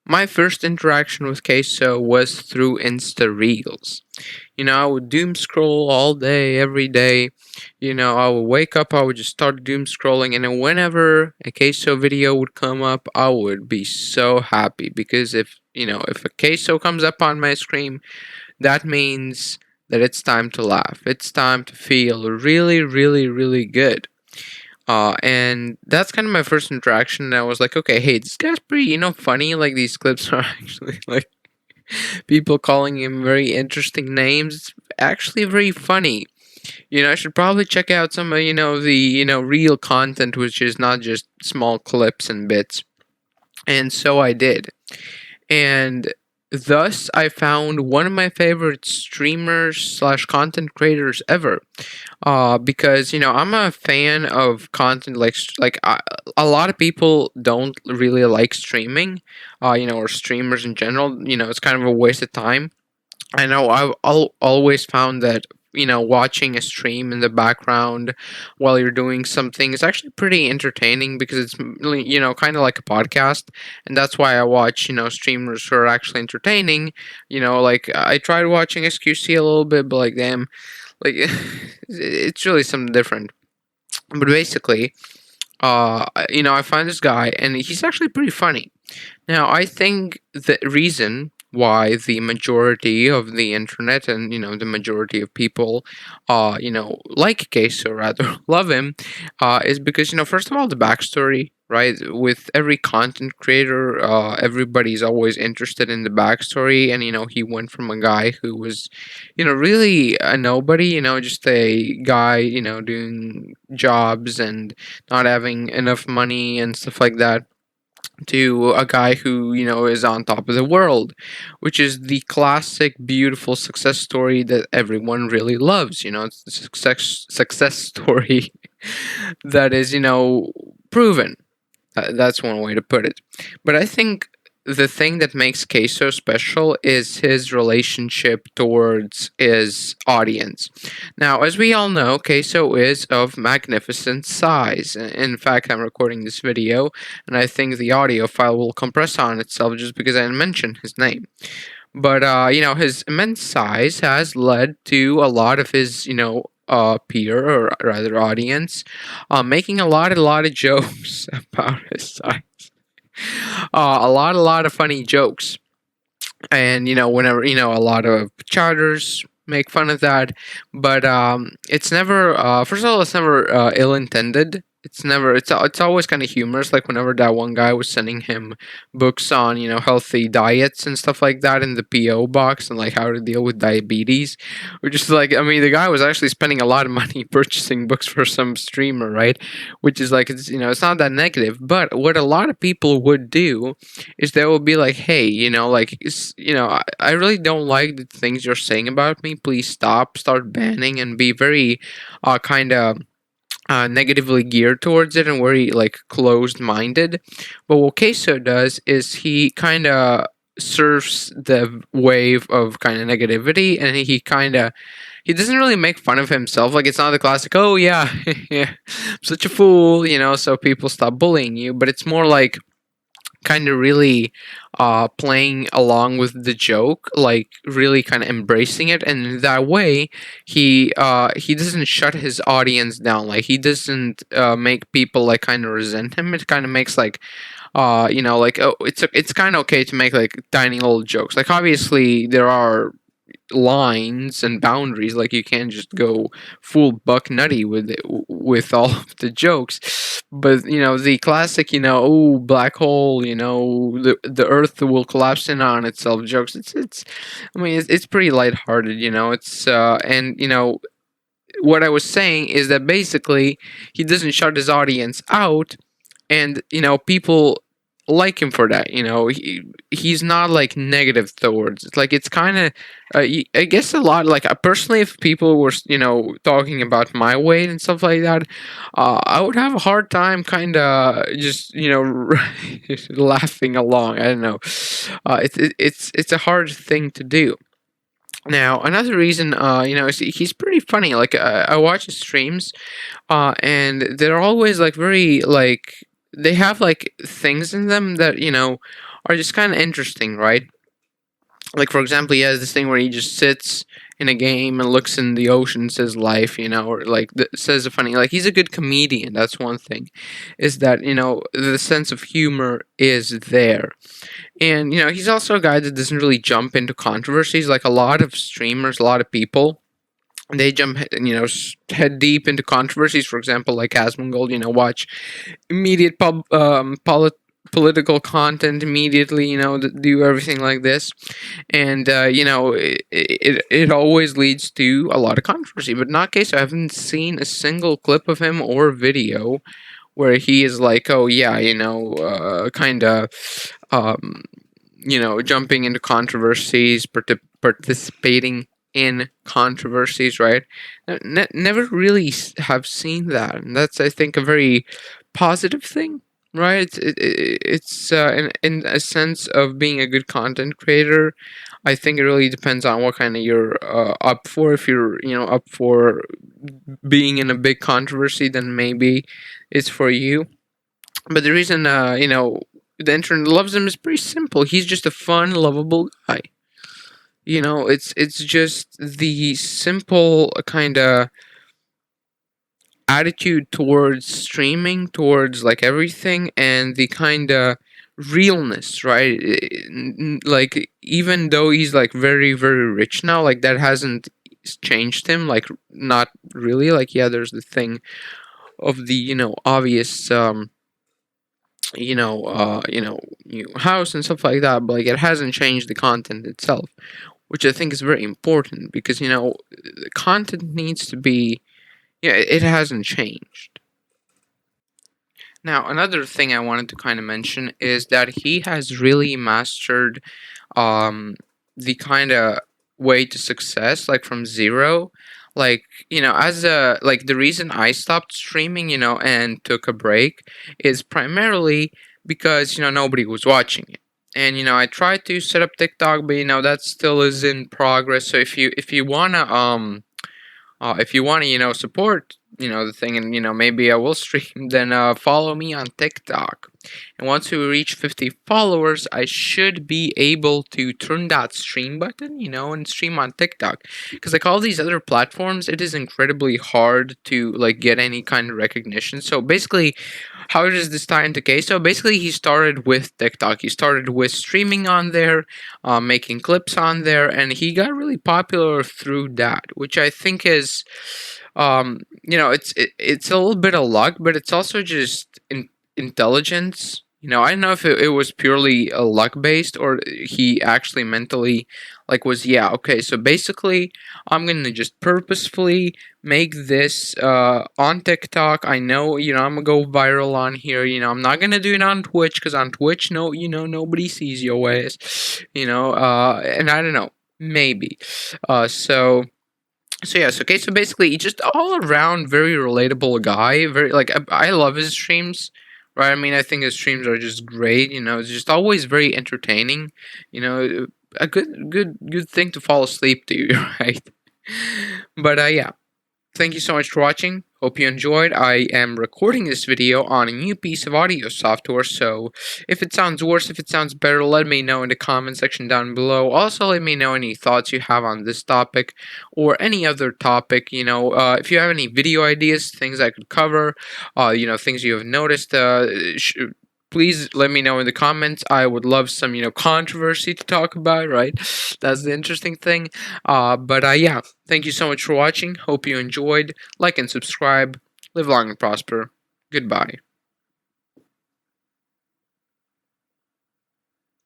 My first interaction with Queso was through Insta Reels. I would doom scroll all day, every day. I would wake up, I would just start doom scrolling, and then whenever a Queso video would come up, I would be so happy because if a Queso comes up on my screen, that means that it's time to laugh. It's time to feel really, really, really good. And that's kind of my first interaction. And I was like, okay, hey, this guy's pretty, funny. Like these clips are actually like people calling him very interesting names. It's actually very funny. I should probably check out some of, the, real content, which is not just small clips and bits. And so I did. And thus I found one of my favorite streamers slash content creators ever. Because I'm a fan of content a lot of people don't really like streaming, or streamers in general. It's kind of a waste of time. I know always found that watching a stream in the background while you're doing something is actually pretty entertaining because it's really, kind of like a podcast, and that's why I watch streamers who are actually entertaining. Like I tried watching XQC a little bit, but like damn, like it's really something different. But basically, I find this guy and he's actually pretty funny. Now, I think the reason why the majority of the internet and the majority of people, like Case or rather love him, is because first of all the backstory. Right, with every content creator, everybody's always interested in the backstory, and he went from a guy who was, really a nobody, just a guy, doing jobs and not having enough money and stuff like that, to a guy who is on top of the world, which is the classic beautiful success story that everyone really loves. It's the success story that is proven. That's one way to put it. But I think the thing that makes Caseoh special is his relationship towards his audience. Now, as we all know, Caseoh is of magnificent size. In fact, I'm recording this video, and I think the audio file will compress on itself just because I didn't mention his name. But his immense size has led to a lot of his peer or rather audience making a lot of jokes about his size. A lot of funny jokes, and whenever a lot of charters make fun of that, but it's never. First of all, it's never ill intended. It's never. It's always kind of humorous. Like whenever that one guy was sending him books on healthy diets and stuff like that in the PO box and like how to deal with diabetes, which is like, I mean, the guy was actually spending a lot of money purchasing books for some streamer, right? Which is like, it's not that negative. But what a lot of people would do is they will be like, hey, I really don't like the things you're saying about me. Please start banning, and be very kind of negatively geared towards it and very like closed minded. But what Queso does is he kind of surfs the wave of kind of negativity, and he doesn't really make fun of himself. Like it's not the classic, oh yeah, yeah, I'm such a fool, so people stop bullying you. But it's more like kind of really playing along with the joke, like really kind of embracing it, and in that way he doesn't shut his audience down. Like he doesn't make people like kind of resent him. It kind of makes like like, oh, it's kind of okay to make like tiny little jokes. Like obviously there are lines and boundaries. Like you can't just go full buck nutty with it, with all of the jokes. But the classic, oh, black hole, the earth will collapse in on itself jokes. It's I mean it's pretty lighthearted. It's and what I was saying is that basically he doesn't shut his audience out, and people like him for that. He's not like negative towards it. Like it's kind of I guess a lot, like personally, if people were talking about my weight and stuff like that, I would have a hard time kind of just laughing along. I don't know. It's a hard thing to do. Now, another reason, is he's pretty funny. Like I watch his streams, and they're always like very like they have like things in them that are just kind of interesting, right? Like for example, he has this thing where he just sits in a game and looks in the ocean, says life, or like says a funny, like he's a good comedian. That's one thing, is that the sense of humor is there. And he's also a guy that doesn't really jump into controversies like a lot of streamers, a lot of people. They jump, head deep into controversies. For example, like Asmongold, watch immediate political content immediately. Do everything like this, and it always leads to a lot of controversy. But not case. I haven't seen a single clip of him or video where he is like, oh yeah, kind of, um, jumping into controversies, participating in controversies, right? Never really have seen that, and that's, I think, a very positive thing, right? It's in a sense of being a good content creator. I think it really depends on what kind of you're up for. If you're up for being in a big controversy, then maybe it's for you. But the reason the internet loves him is pretty simple. He's just a fun, lovable guy. It's just the simple kind of attitude towards streaming, towards like everything, and the kind of realness, right? Like even though he's like very, very rich now, like that hasn't changed him. Like not really. Like yeah, there's the thing of the obvious new house and stuff like that, but like it hasn't changed the content itself, which I think is very important because the content needs to be, yeah, it hasn't changed. Now another thing I wanted to kind of mention is that he has really mastered um the kind of way to success, like from zero. Like as a like the reason I stopped streaming and took a break is primarily because nobody was watching it. And I tried to set up TikTok, but that still is in progress. So if you want to support the thing, and maybe I will stream, then follow me on TikTok. And once we reach 50 followers, I should be able to turn that stream button, and stream on TikTok. Because like all these other platforms, it is incredibly hard to like get any kind of recognition. So basically, how does this tie into case? So basically, he started with TikTok. He started with streaming on there, making clips on there, and he got really popular through that, which I think is, it's a little bit of luck, but it's also just intelligence. I don't know if it was purely luck based or he actually mentally like was, yeah, okay, so basically I'm gonna just purposefully make this on TikTok. I know, I'm gonna go viral on here. I'm not gonna do it on Twitch because on Twitch, no, nobody sees your ass. And I don't know, maybe. So yes, okay. So basically, he's just all around very relatable guy. Very like I love his streams, right? I mean, I think his streams are just great. It's just always very entertaining. A good thing to fall asleep to, right? But yeah, thank you so much for watching. Hope you enjoyed. I am recording this video on a new piece of audio software, so if it sounds worse, if it sounds better, let me know in the comment section down below. Also, let me know any thoughts you have on this topic or any other topic. If you have any video ideas, things I could cover, things you have noticed, please let me know in the comments. I would love some, controversy to talk about, right? That's the interesting thing. But yeah, thank you so much for watching. Hope you enjoyed. Like and subscribe. Live long and prosper. Goodbye.